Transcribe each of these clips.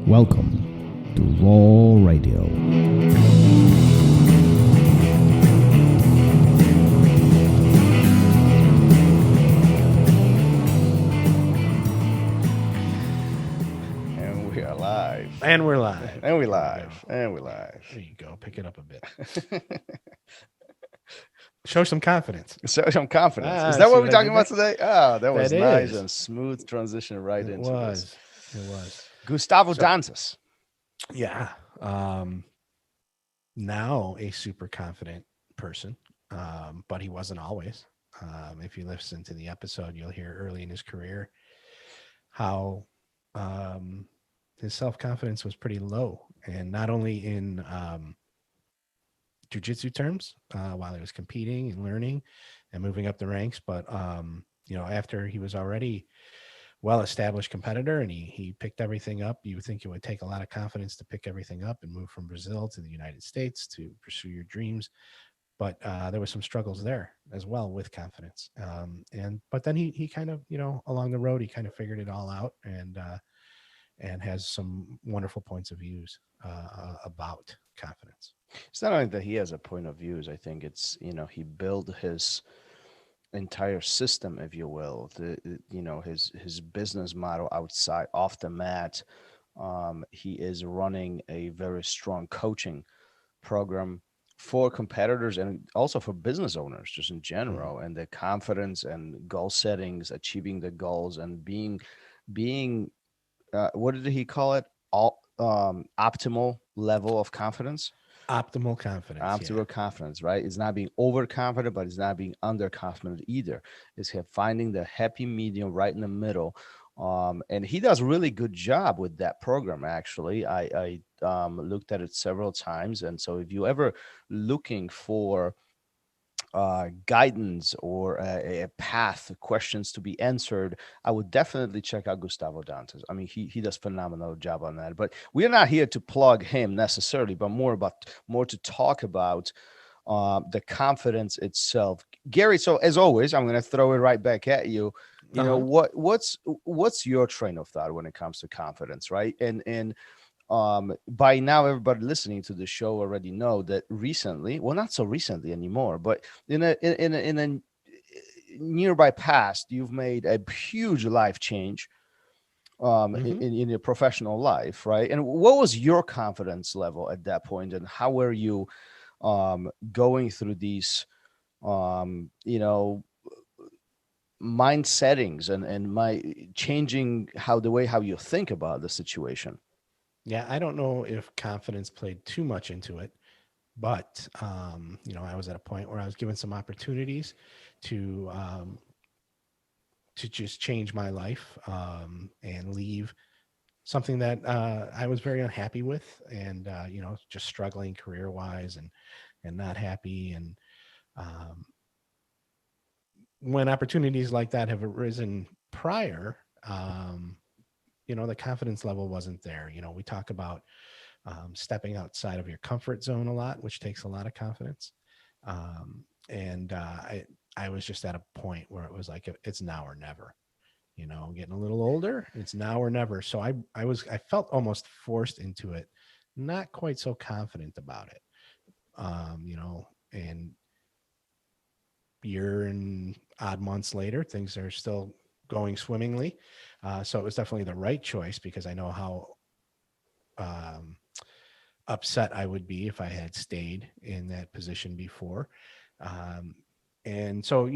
Welcome to Raw Radio. And we are live. And we're live. And we Here live. go. And we live. There you go. Pick it up a bit. Show some confidence. So some confidence. Is Ah, that see what we're what I talking did about there? today? Oh, that was That nice is. and smooth transition right It into this. was. It was. Gustavo So- Dantas. Yeah. Now a super confident person, but he wasn't always. If you listen to the episode, you'll hear early in his career how his self-confidence was pretty low, and not only in jiu-jitsu terms while he was competing and learning and moving up the ranks, but after he was already well-established competitor and he picked everything up, you would think it would take a lot of confidence to pick everything up and move from Brazil to the United States to pursue your dreams. But there was some struggles there as well with confidence. But then he kind of, along the road, he kind of figured it all out and has some wonderful points of views about confidence. It's not only that he has a point of views. I think it's, he built his entire system, if you will, his business model outside off the mat. He is running a very strong coaching program for competitors and also for business owners just in general, and the confidence and goal settings, achieving the goals, and being what did he call it, optimal level of confidence. Optimal confidence. Optimal confidence, right? It's not being overconfident, but it's not being underconfident either. It's finding the happy medium right in the middle. And he does a really good job with that program. Actually, I looked at it several times. And so if you ever looking for guidance or a path, questions to be answered, I would definitely check out Gustavo Dantas. I mean, he does phenomenal job on that. But we're not here to plug him necessarily, but more to talk about the confidence itself. Gary, so as always, I'm going to throw it right back at you. You know, what's your train of thought when it comes to confidence, right? And by now everybody listening to the show already know that recently, well, not so recently anymore, but in a nearby past, you've made a huge life change in your professional life, right? And what was your confidence level at that point, and how were you going through these mind settings and my changing how you think about the situation? Yeah, I don't know if confidence played too much into it, but I was at a point where I was given some opportunities to just change my life and leave something that I was very unhappy with, and just struggling career-wise and not happy. And when opportunities like that have arisen prior, the confidence level wasn't there. We talk about stepping outside of your comfort zone a lot, which takes a lot of confidence. I was just at a point where it was like, it's now or never. Getting a little older, it's now or never. So I felt almost forced into it, not quite so confident about it. And year and odd months later, things are still going swimmingly. So it was definitely the right choice, because I know how upset I would be if I had stayed in that position before. And so,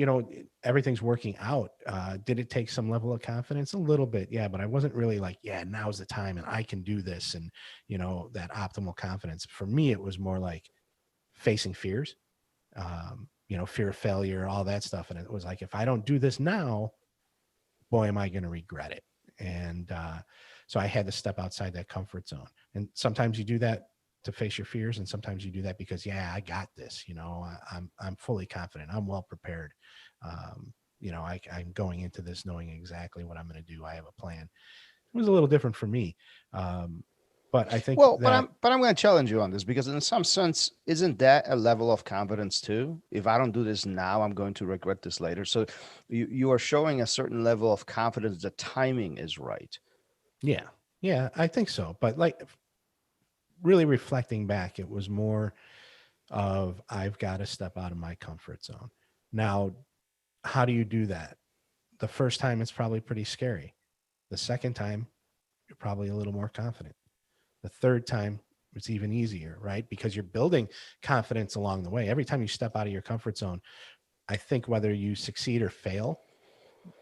everything's working out. Did it take some level of confidence? A little bit, yeah, but I wasn't really like, yeah, now's the time and I can do this. And, that optimal confidence. For me, it was more like facing fears, fear of failure, all that stuff. And it was like, if I don't do this now, boy, am I going to regret it. And so I had to step outside that comfort zone. And sometimes you do that to face your fears, and sometimes you do that because, yeah, I got this. I'm fully confident. I'm well prepared. I'm going into this knowing exactly what I'm going to do. I have a plan. It was a little different for me. But I think but I'm going to challenge you on this, because in some sense, isn't that a level of confidence too? If I don't do this now, I'm going to regret this later. So you are showing a certain level of confidence. The timing is right. Yeah. Yeah, I think so. But like really reflecting back, it was more of I've got to step out of my comfort zone. Now, how do you do that? The first time it's probably pretty scary. The second time, you're probably a little more confident. The third time, it's even easier, right? Because you're building confidence along the way. Every time you step out of your comfort zone, I think whether you succeed or fail,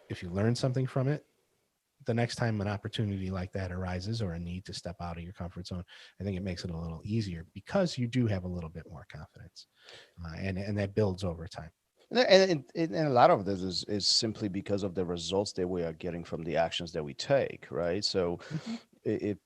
if you learn something from it, the next time an opportunity like that arises or a need to step out of your comfort zone, I think it makes it a little easier because you do have a little bit more confidence, and that builds over time. And a lot of this is simply because of the results that we are getting from the actions that we take, right? So Mhm. if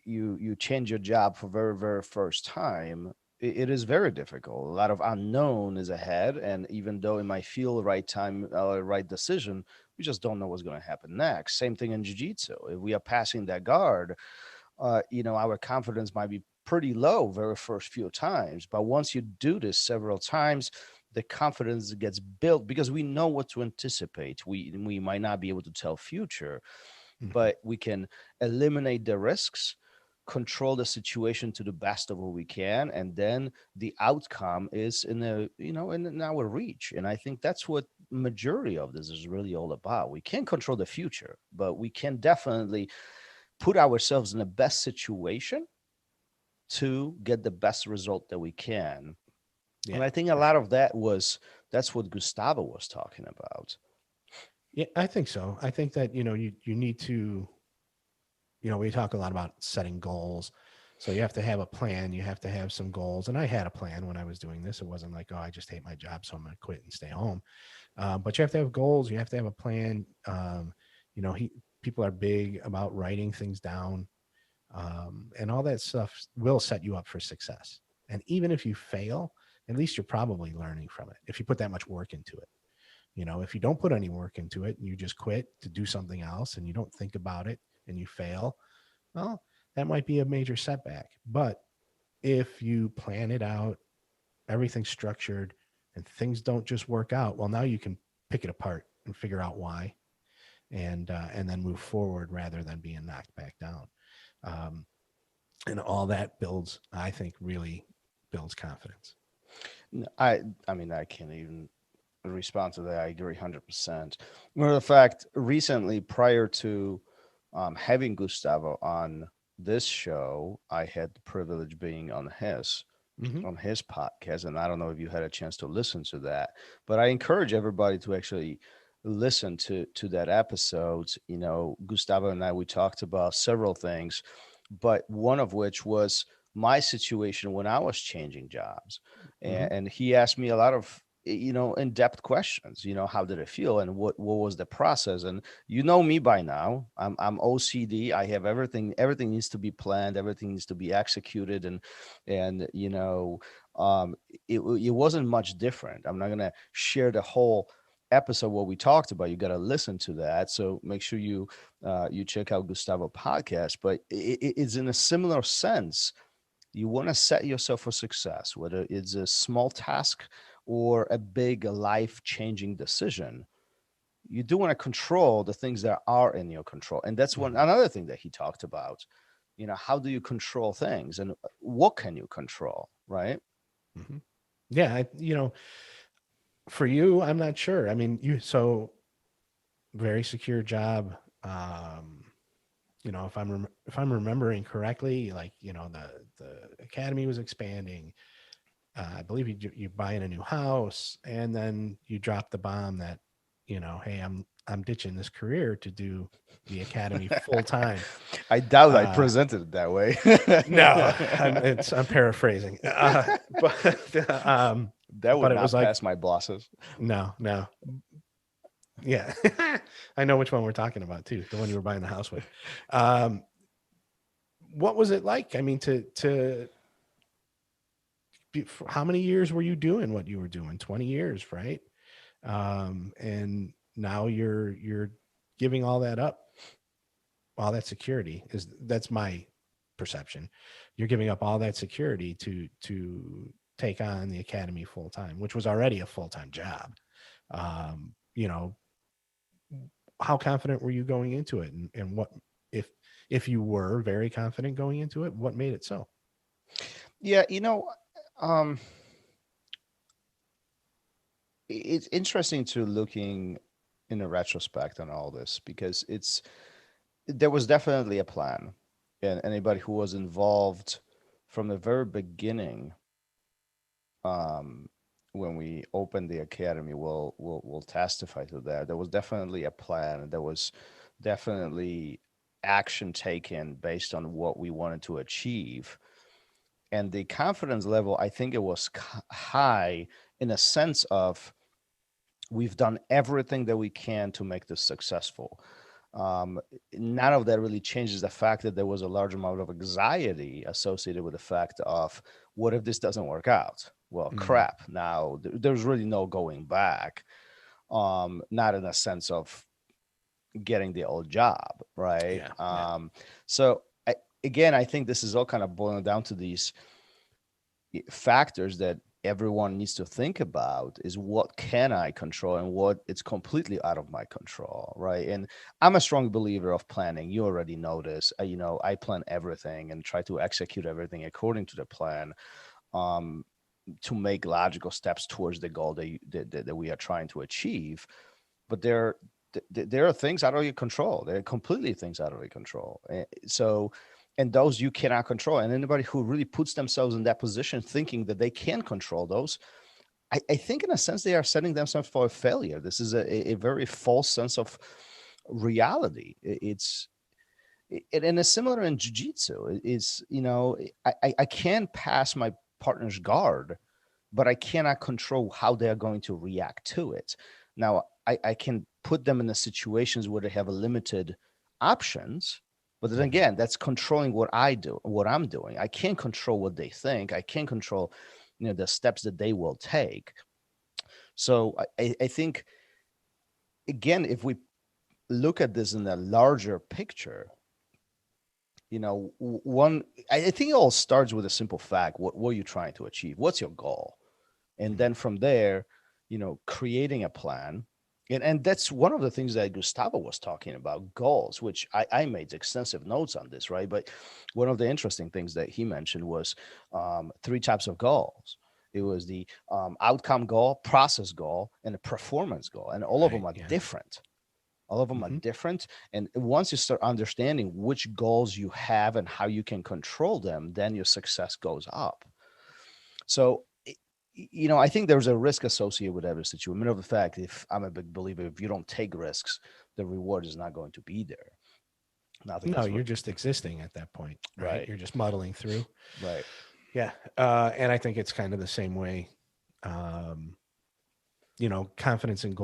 you change your job for very first time, it is very difficult. A lot of unknown is ahead, and even though it might feel the right time, right decision, we just don't know what's going to happen next. Same thing in jiu-jitsu. If we are passing that guard, our confidence might be pretty low very first few times. But once you do this several times, the confidence gets built because we know what to anticipate. We might not be able to tell future, Mhm. but we can eliminate the risks, control the situation to the best of what we can, and then the outcome is in our reach. And I think that's what majority of this is really all about. We can't control the future, but we can definitely put ourselves in the best situation to get the best result that we can. And Yeah, I think a for lot sure. of that's what Gustavo was talking about. Yeah, I think so. I think that you need to, we talk a lot about setting goals. So you have to have a plan. You have to have some goals. And I had a plan when I was doing this. It wasn't like, oh, I just hate my job, so I'm going to quit and stay home. But you have to have goals. You have to have a plan. People are big about writing things down, and all that stuff will set you up for success. And even if you fail, at least you're probably learning from it. If you put that much work into it, if you don't put any work into it and you just quit to do something else and you don't think about it and you fail, well, that might be a major setback. But if you plan it out, everything's structured, and things don't just work out, well, now you can pick it apart and figure out why, and then move forward rather than being knocked back down. Um, and all that builds, I think, really builds confidence. I mean, I can't even respond to that. I agree 100%. Matter of fact, recently, prior to having Gustavo on this show, I had the privilege being Hmm. on his podcast, and I don't know if you had a chance to listen to that, but I encourage everybody to actually listen to that episode. Gustavo and I, we talked about several things, but one of which was my situation when I was changing jobs, Hmm. and he asked me a lot of in-depth questions. How did it feel, and what was the process? And me by now, I'm OCD. I have everything needs to be planned, everything needs to be executed, and it wasn't much different. I'm not going to share the whole episode what we talked about. You got to listen to that, so make sure you check out Gustavo podcast. But it's in a similar sense. You want to set yourself for success, whether it's a small task or a big life changing decision. You do want to control the things that are in your control, and that's one Hmm. another thing that he talked about. How do you control things, and what can you control, right? Hmm. Yeah, for you, I'm not sure. I mean, very secure job. If I'm remembering correctly, like the academy was expanding. I believe you buying a new house, and then you drop the bomb that hey, I'm ditching this career to do the academy full time. I doubt I Uh, presented it that way. no, I'm paraphrasing, but That would but it was not like pass my bosses. no, yeah, I know which one we're talking about too. The one you were buying the house with. Um, what was it like? I mean, how many years were you doing what you were doing? 20 years, right? And now you're giving all that up, all that security that's my perception. You're giving up all that security to take on the academy full time, which was already a full time job. Um, you know, how confident were you going into it, and what if if you were very confident going into it, what made it so? Yeah, um, it's interesting to looking in a retrospect on all this because there was definitely a plan, and anybody who was involved from the very beginning, um, when we opened the academy, will testify to that. There was definitely a plan. There was definitely action taken based on what we wanted to achieve, and the confidence level, I think it was high in a sense of we've done everything that we can to make this successful. um, None of that really changes the fact that there was a large amount of anxiety associated with the fact of what if this doesn't work out? Well, Mm, crap. Now there's really no going back. Not in a sense of getting the old job, right? yeah, yeah. So again, I think this is all kind of boiling down to these factors that everyone needs to think about is what can I control and what it's completely out of my control, right? And I'm a strong believer of planning. You already know this. I plan everything and try to execute everything according to the plan, um, to make logical steps towards the goal that we are trying to achieve. But there are things out of your control. There are completely things out of your control. So, and those you cannot control. And anybody who really puts themselves in that position thinking that they can control those, I think in a sense they are setting themselves for a failure. This is a very false sense of reality. And it's similar in jiu-jitsu. It's, I can pass my partner's guard, but I cannot control how they are going to react to it. Now, I can put them in the situations where they have a limited options, but then Mhm. again, that's controlling what I do, what I'm doing. I can't control what they think. I can't control, the steps that they will take. So I think again, if we look at this in a larger picture, one, I think it all starts with a simple fact: what are you trying to achieve? What's your goal? And Mhm. then from there, creating a plan. And that's one of the things that Gustavo was talking about, goals, which I made extensive notes on this, right? But one of the interesting things that he mentioned was, three types of goals. It was the outcome goal, process goal, and a performance goal, and all of them Right. are Yeah. different. All of them are Hmm. different. And once you start understanding which goals you have and how you can control them, then your success goes up. So, I think there's a risk associated with every situation. Matter of fact, if I'm a big believer, if you don't take risks, the reward is not going to be there. Nothing No, is you're just existing at that point, right? right, You're just muddling through. right. Yeah. And I think it's kind of the same way. Um, confidence and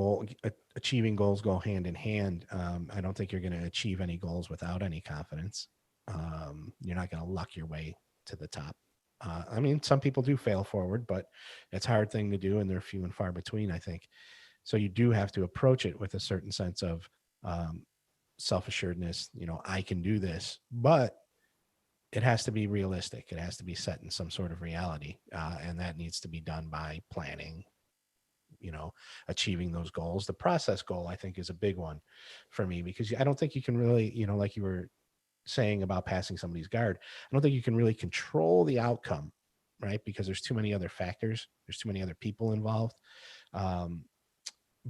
achieving goals go hand in hand. I don't think you're going to achieve any goals without any confidence. You're not going to luck your way to the top. I mean, some people do fail forward, but it's a hard thing to do, and they're few and far between, I think. So you do have to approach it with a certain sense of um, self assuredness. I can do this, but it has to be realistic. It has to be set in some sort of reality, and that needs to be done by planning, you know achieving those goals. The process goal, I think, is a big one for me, because I don't think you can really, like you were saying about passing somebody's guard, I don't think you can really control the outcome, right? Because there's too many other factors, there's too many other people involved. um,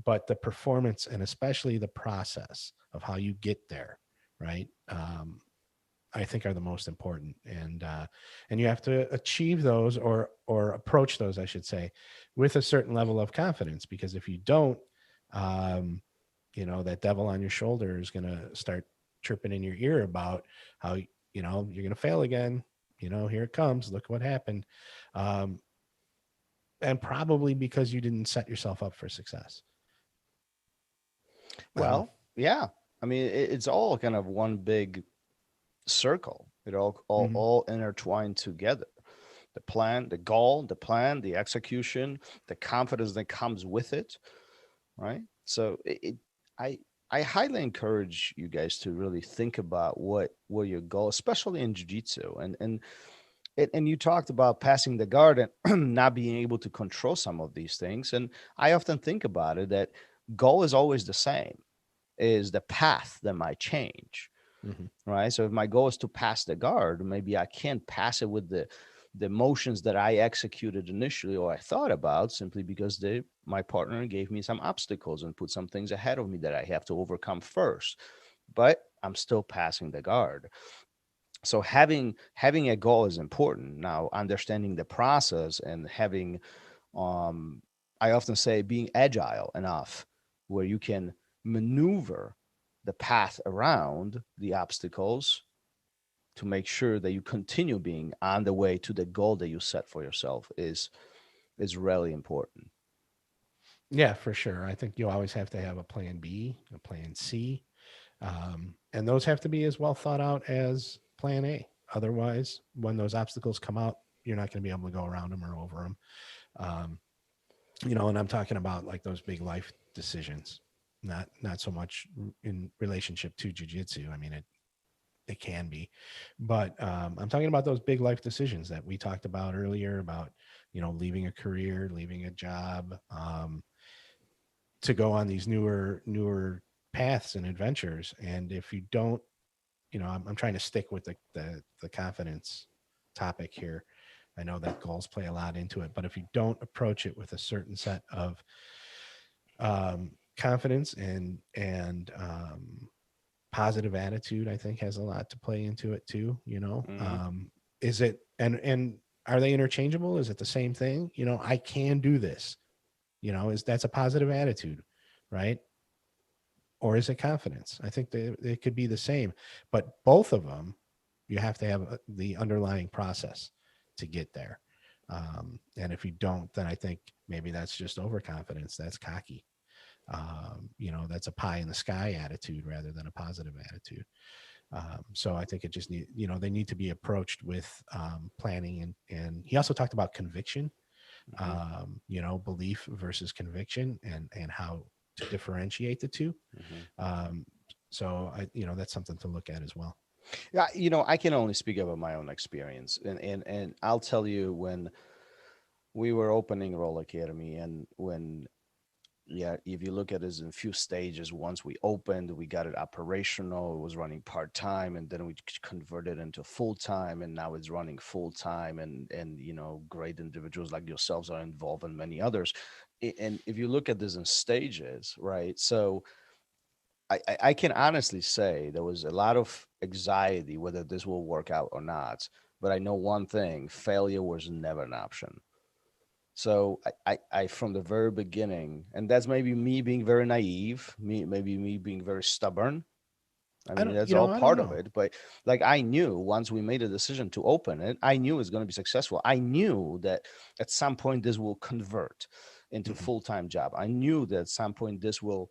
but the performance, and especially the process of how you get there, right, I think are the most important. And you have to achieve those, or approach those, I should say, with a certain level of confidence. Because if you don't, um, that devil on your shoulder is going to start chirping in your ear about how you're going to fail again. Here it comes. Look what happened. Um, and probably because you didn't set yourself up for success. I don't know. Well, yeah. I mean, it's all kind of one big circle. It Hmm. all intertwined together. The plan, the goal, the plan, the execution, the confidence that comes with it, right? So I I highly encourage you guys to really think about what your goal, especially in jiu-jitsu. And you talked about passing the guard and not being able to control some of these things. And I often think about it that goal is always the same, is the path that might change. Mhm. right? So if my goal is to pass the guard, maybe I can't pass it with the motions that I executed initially or I thought about, simply because my partner gave me some obstacles and put some things ahead of me that I have to overcome first. But I'm still passing the guard. So having a goal is important. Now, understanding the process and having, um I often say, being agile enough where you can maneuver the path around the obstacles to make sure that you continue being on the way to the goal that you set for yourself is really important. Yeah, for sure. I think you always have to have a plan B, a plan C, and those have to be as well thought out as plan A. Otherwise, when those obstacles come out, you're not going to be able to go around them or over them. Um, and I'm talking about like those big life decisions, not so much in relationship to jujitsu. I mean, it can be, but I'm talking about those big life decisions that we talked about earlier about leaving a career, leaving a job, to go on these newer paths and adventures. And if you don't, I'm trying to stick with the confidence topic here. I know that goals play a lot into it, but if you don't approach it with a certain set of confidence and positive attitude, I think has a lot to play into it too. Hmm. Is it and are they interchangeable? Is it the same thing? I can do this. Is that's a positive attitude, right? Or is it confidence? I think they could be the same, but both of them, you have to have the underlying process to get there. And if you don't, then I think maybe that's just overconfidence. That's cocky. That's a pie in the sky attitude rather than a positive attitude. So I think it just they need to be approached with planning. And he also talked about conviction, Hmm. belief versus conviction, and how to differentiate the two. Hmm. Um, so that's something to look at as well. Yeah, I can only speak about my own experience, and I'll tell you, when we were opening Roll Academy, and when, yeah, if you look at it in a few stages, once we opened, we got it operational. It was running part time, and then we converted into full time, and now it's running full time. And great individuals like yourselves are involved, and many others. And if you look at this in stages, right? So I can honestly say there was a lot of anxiety whether this will work out or not. But I know one thing: failure was never an option. So I from the very beginning, and that's maybe me being very naive, maybe me being very stubborn. I I mean, don't, that's all I don't part of know. it. But like, I knew once we made a decision to open it, I knew it's going to be successful. I knew that at some point this will convert into Hmm. full-time job. I knew that at some point this will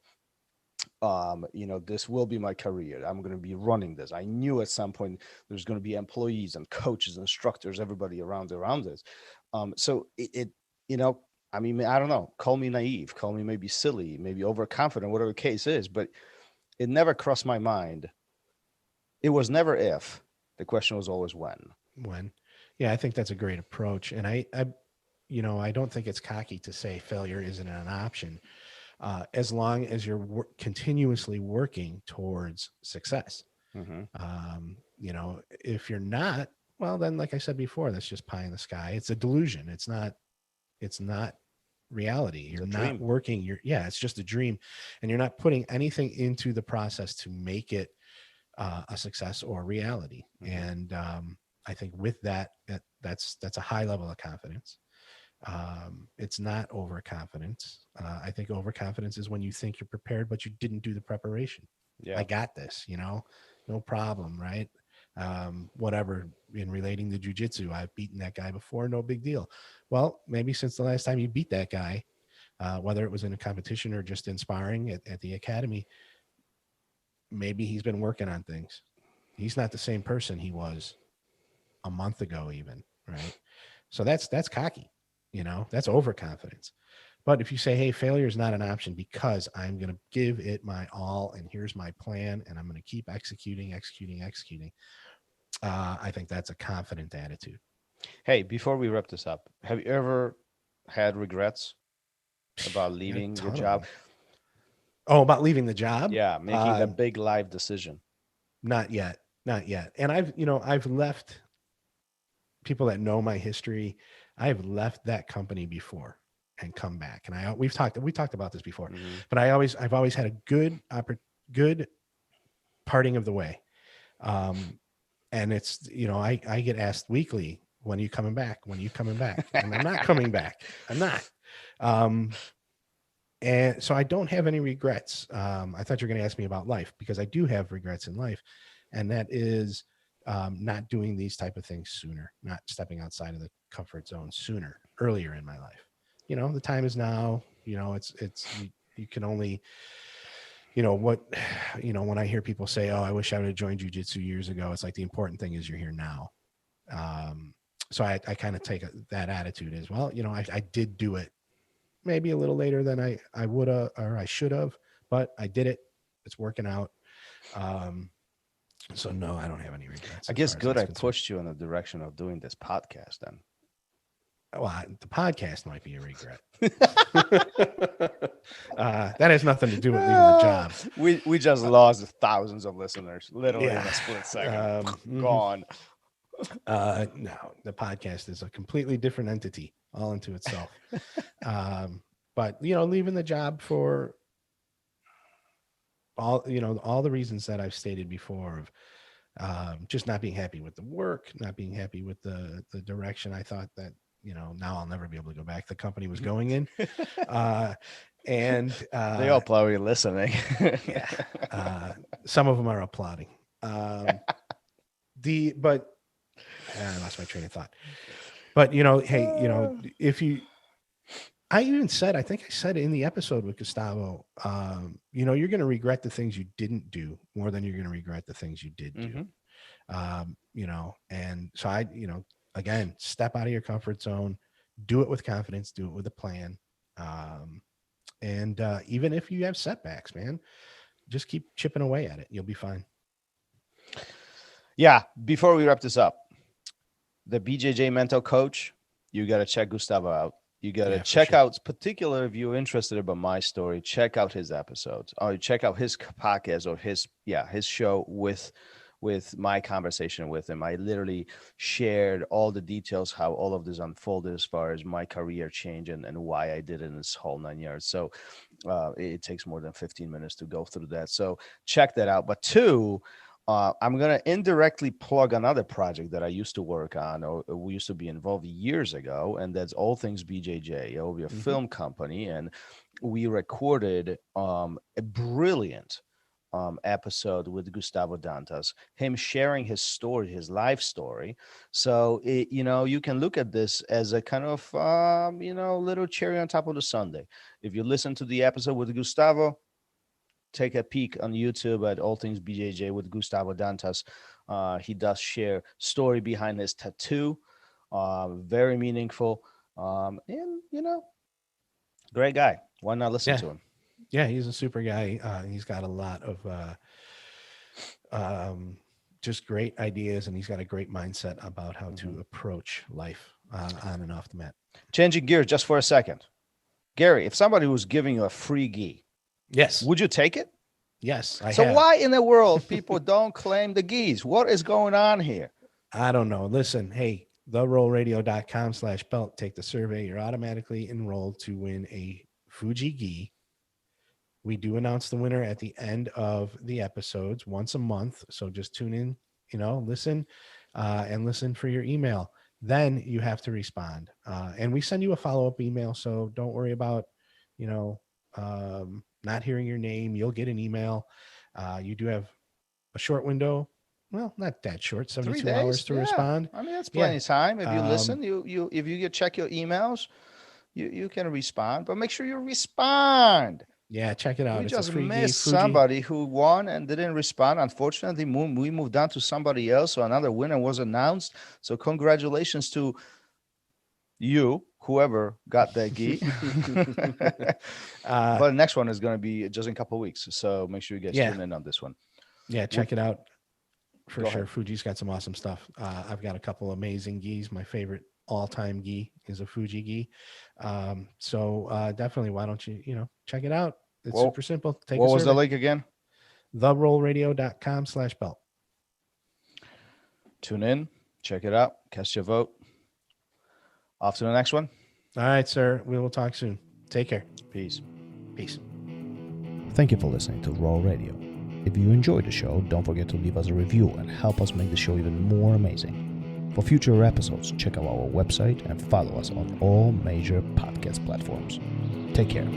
be my career. I'm going to be running this. I knew at some point there's going to be employees and coaches, instructors, everybody around this. So you know, I mean, I don't know. Call me naive, call me maybe silly, maybe overconfident, whatever the case is, but it never crossed my mind. It was never if. The question was always when. When, yeah, I think that's a great approach, and I don't think it's cocky to say failure isn't an option, as long as you're continuously working towards success. Hmm. If you're not, well, then, like I said before, that's just pie in the sky. It's a delusion. It's not reality. It's You're a not dream. working. Yeah, it's just a dream, and you're not putting anything into the process to make it a success or reality. Hmm. And I think with that's a high level of confidence. It's not overconfidence. I think overconfidence is when you think you're prepared, but you didn't do the preparation. I Yeah. got this, no problem, right? Whatever. In relating to jujitsu, I've beaten that guy before, no big deal. Well, maybe since the last time you beat that guy, whether it was in a competition or just in sparring at the academy, maybe he's been working on things. He's not the same person he was a month ago, even, right? So that's cocky, that's overconfidence. But if you say, hey, failure is not an option because I'm going to give it my all, and here's my plan, and I'm going to keep executing, I think that's a confident attitude. Hey, before we wrap this up, have you ever had regrets about I got a leaving the ton of job? them. Oh, about leaving the job? Yeah, making that big life decision. Not yet. Not yet. And I've left people that know my history. I've left that company before and come back. And we talked about this before, Mhm. but I've always had a good parting of the way. Um, and it's, I get asked weekly, when are you coming back? When are you coming back? And I'm not coming back. I'm not. Um, and so I don't have any regrets. I thought you were going to ask me about life, because I do have regrets in life. And that is not doing these type of things sooner, not stepping outside of the comfort zone sooner, earlier in my life. The time is now. You can only, what, when I hear people say, oh, I wish I would have joined jujitsu years ago, it's like, the important thing is you're here now. So I kind of take that attitude as well. I did do it maybe a little later than I would have, or I should have, but I did it. It's working out. So no, I don't have any regrets I as guess far as good that's I concerned. pushed you in the direction of doing this podcast then. Well, the podcast might be a regret. That has nothing to do with leaving the job. We just lost thousands of listeners, literally in Yeah. a split second. Mhm. Gone. No, the podcast is a completely different entity all into itself. But leaving the job for all the reasons that I've stated before, of just not being happy with the work, not being happy with the direction I thought that, now I'll never be able to go back. The company was going in, and They all probably listening. yeah, some of them are applauding. But I lost my train of thought. But hey, if you, I think I said in the episode with Gustavo, you're going to regret the things you didn't do more than you're going to regret the things you did do. And so again, step out of your comfort zone, do it with confidence, do it with a plan. And even if you have setbacks, man, just keep chipping away at it. You'll be fine. Yeah. Before we wrap this up, the BJJ Mental Coach, you got to check Gustavo out. You got to check out, particularly if you're interested about my story, check out his episodes, or check out his podcast, or his show with my conversation with him. I literally shared all the details, how all of this unfolded as far as my career change and why I did it in this whole 9 years. So it takes more than 15 minutes to go through that. So check that out. But two, I'm going to indirectly plug another project that I used to work on, or we used to be involved years ago, and that's All Things BJJ. It will be a film company, and we recorded a brilliant episode with Gustavo Dantas, him sharing his story, his life story. So, you can look at this as a kind of, little cherry on top of the sundae. If you listen to the episode with Gustavo, take a peek on YouTube at All Things BJJ with Gustavo Dantas. He does share story behind his tattoo. Very meaningful. And, great guy. Why not listen to him? Yeah, he's a super guy. He's got a lot of just great ideas, and he's got a great mindset about how to approach life on and off the mat. Changing gears just for a second. Gary, if somebody was giving you a free gi, yes, would you take it? Yes, why in the world people don't claim the gis? What is going on here? I don't know. Listen, hey, therollradio.com/belt. Take the survey. You're automatically enrolled to win a Fuji gi. We do announce the winner at the end of the episodes once a month. So just tune in, listen, and listen for your email. Then you have to respond. And we send you a follow-up email. So don't worry about, not hearing your name. You'll get an email. You do have a short window. Well, not that short, 72 hours to respond. I mean, that's plenty of time. If you listen, if you check your emails, you can respond, but make sure you respond. Yeah, check it out. We It's just a free missed Fuji. Somebody who won and didn't respond. Unfortunately, we moved on to somebody else, so another winner was announced. So congratulations to you, whoever got that gi. But the next one is going to be just in a couple of weeks, so make sure you guys tune in on this one. Yeah, check it out for sure. Fuji's got some awesome stuff. I've got a couple amazing gis. My favorite all-time gi is a Fuji gi. So definitely, why don't you check it out? It's super simple. What was the link again? therollradio.com/belt. Tune in, check it out, cast your vote. Off to the next one. All right, sir. We will talk soon. Take care. Peace. Peace. Thank you for listening to Raw Radio. If you enjoyed the show, don't forget to leave us a review and help us make the show even more amazing. For future episodes, check out our website and follow us on all major podcast platforms. Take care.